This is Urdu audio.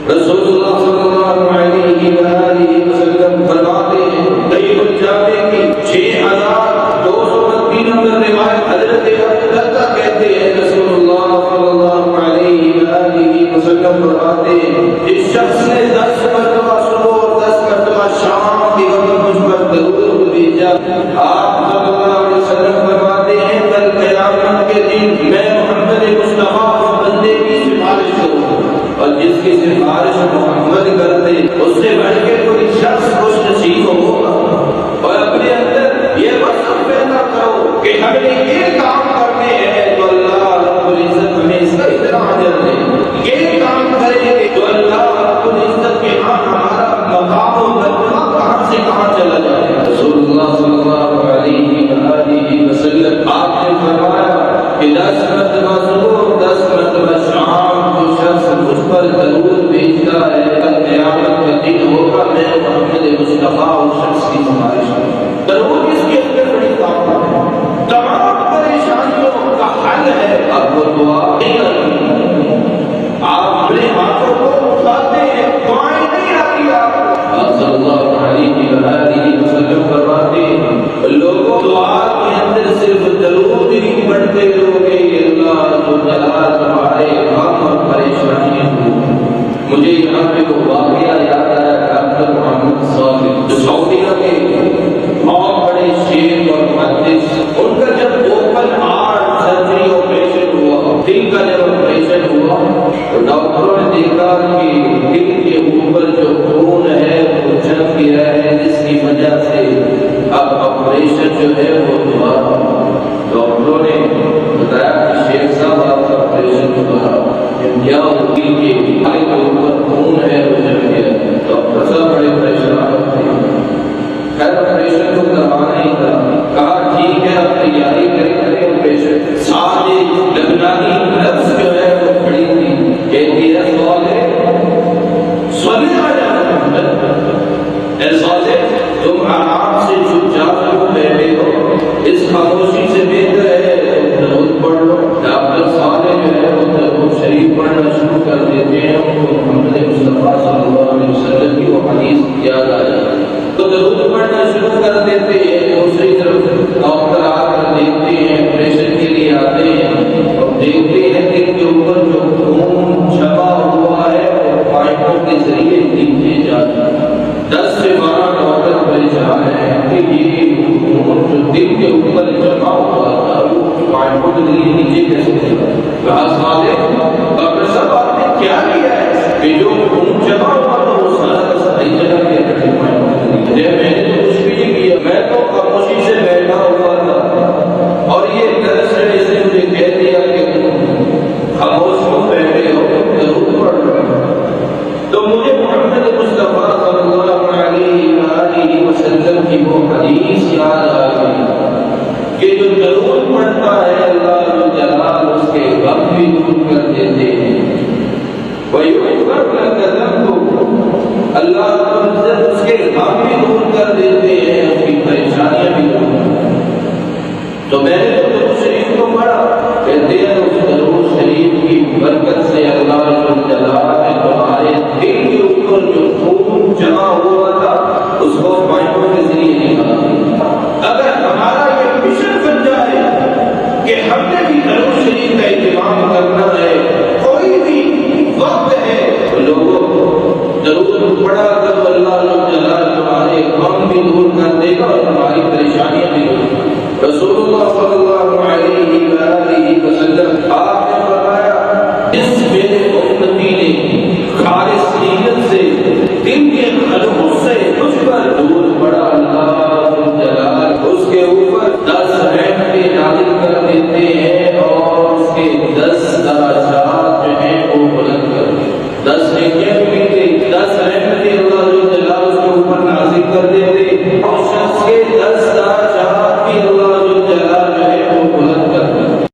رسول اللہ صلی اللہ علیہ وآلہ وسلم فرماتے ہیں صحیح الجامع کی 6232 نمبر روایت حضرت ابو دردہ کہتے ہیں رسول اللہ صلی اللہ علیہ وآلہ وسلم فرماتے ہیں جس شخص نے 10 مرتبہ صبح اور 10 مرتبہ شام کے وقت مجھ پر درود بھیجا، آپ صلی اللہ علیہ وسلم فرماتے ہیں کل قیامت کے دن میں محمد مصطفیٰ اس بندے کی سفارش کروں اور جس کی سفارش محمد کرتے اس سے بڑھ کے کوئی شخص خوش نصیب ہوگا۔ اور اپنے اندر یہ وصف پیدا کرو کہ ہم نے یہ کام کرنے ہیں تو اللہ رب العزت ہمیں اس کا اتنا اجر دے، یہ کام کریں گے تو اللہ رب العزت کے ہاں ہمارا مقام و مرتبہ کہاں سے کہاں چلا جائے۔ رسول اللہ صلی اللہ علیہ وآلہ وسلم آپ نے فرمایا کہ 10 مرتبہ صبح 10 مرتبہ شام جو شخص مجھ پر درود بھیجتا ہے کل قیامت کا دن ہوگا میں محمد مصطفیٰ اس شخص کی سفارش کروں۔ درود اس کے اندر بڑی طاقت ہے، تمام پریشانیوں کا حل ہے۔ اب وہ دعا آپ اپنے ہاتھوں کو اٹھاتے ہیں، دعائیں نہیں آتی آپ صلی اللہ علیہ وآلہ وسلم فرماتے ہیں لوگوں دعا کے اندر صرف درود ہی پڑھتے رہوگے اللہ جو جلال تمہارے غم اور پریشانیاں دور۔ مجھے یہاں پہ وہ واقعہ یاد آیا ڈاکٹر محمد صالح جو سعودیہ کے بہت بڑے شیخ اور محدث، ان کا جب اوپن ہارٹ سرجری آپریشن ہوا، دل کا جب آپریشن ہوا تو ڈاکٹروں نے دیکھا کہ دل کے اوپر جو خون ہے وہ جم گیا ہے جس کی وجہ سے اب آپریشن جو ہے وہ دوبارہ۔ ڈاکٹروں نے بتایا کہ شیخ صاحب آپ کا آپریشن دوبارہ کیا دل کے اوپر خون ہے وہ جم گیا۔ ڈاکٹر صاحب بڑے پریشان ہوتے ہیں، خیر آپریشن کو کروانا ہی تھا، کہا ٹھیک ہے آپ تیاری کریں آپریشن۔ ساتھ ایک لبنانی نرس جو ہے وہ کھڑی تھی، کہتی ہے صالح صالح علی محمد، اے صالح تم آرام سے چپ چاپ کیوں بیٹھے ہو، اس خاموشی سے بہتر ہے درود پڑھ لو۔ ڈاکٹر صالح جو ہے وہ درود شریف پڑھنا شروع کر دیتے ہیں، ان کو محمد مصطفیٰ صلی اللہ علیہ وسلم کی وہ حدیث یاد آ جاتی ہے تو درود پڑھنا شروع کر دیتے ہیں۔ دوسری طرف ڈاکٹر آ کر دیکھتے ہیں، آپریشن کے لیے آتے ہیں اور دیکھتے ہیں دل کے اوپر جو خون چھپا ہوا ہے وہ پائپوں کے ذریعے نیچے جاتا ہے۔ 10 سے 12 ڈاکٹر پریشان ہیں کہ یہ خون جو دل کے اوپر جمع ہوا تھا وہ پائپوں کے ذریعے نیچے کیسے چلا۔ ڈاکٹر صاحب آپ نے کیا کیا ہے کہ جو خون جمع ہوا تھا وہ سارا صحیح چلا گیا؟ میں نے تو کچھ بھی نہیں کیا، میں تو خاموشی سے بیٹھا ہوا تھا اور یہ نرس نے مجھے کہہ دیا کہ خاموش ہو بیٹھے ہو درود پڑھ لو۔ تو مجھے محمد مصطفیٰ صلی اللہ علیہ وآلہ وسلم کی وہ حدیث یاد آ گئی کہ جو درود پڑھتا ہے اللہ جلال اس کے غم بھی دور کر دیتے ہیں۔ اللہ اس کے غم بھی دور کر دیتے ہیں، اس کی پریشانیاں بھی دور کر دیتے ہیں۔ تو میں نے تو درود شریف کو پڑھا، کہتے ہیں اس درود شریف کی برکت سے اللہ جلال نے تمہارے دل کے اوپر جو خون جمع ہوا تھا اس کو پائپوں کے ذریعے نکالا۔ اگر ہمارا یہ مشن بن جائے کہ ہم نے بھی درود شریف کا اہتمام کرنا ہے، کوئی بھی وقت ہے تو لوگوں درود پڑھا کر اللہ جلال تمہارے غم بھی دور کر دے گا اور تمہاری پریشانیاں بھی دور کر دے گا۔ رسول اللہ صلی اللہ علیہ وآلہ وسلم آپ نے فرمایا جس میرے امتی نے خالص نیت سے دل کے خلوص سے مجھ پر درود پڑھا اللہ جلال اس کے اوپر 10 رحمتیں نازل کر دیتے ہیں اور اس کے 10 درجات جو ہیں وہ بلند کر دیتے ہیں۔ 10 نیکیاں بھی ملتے، 10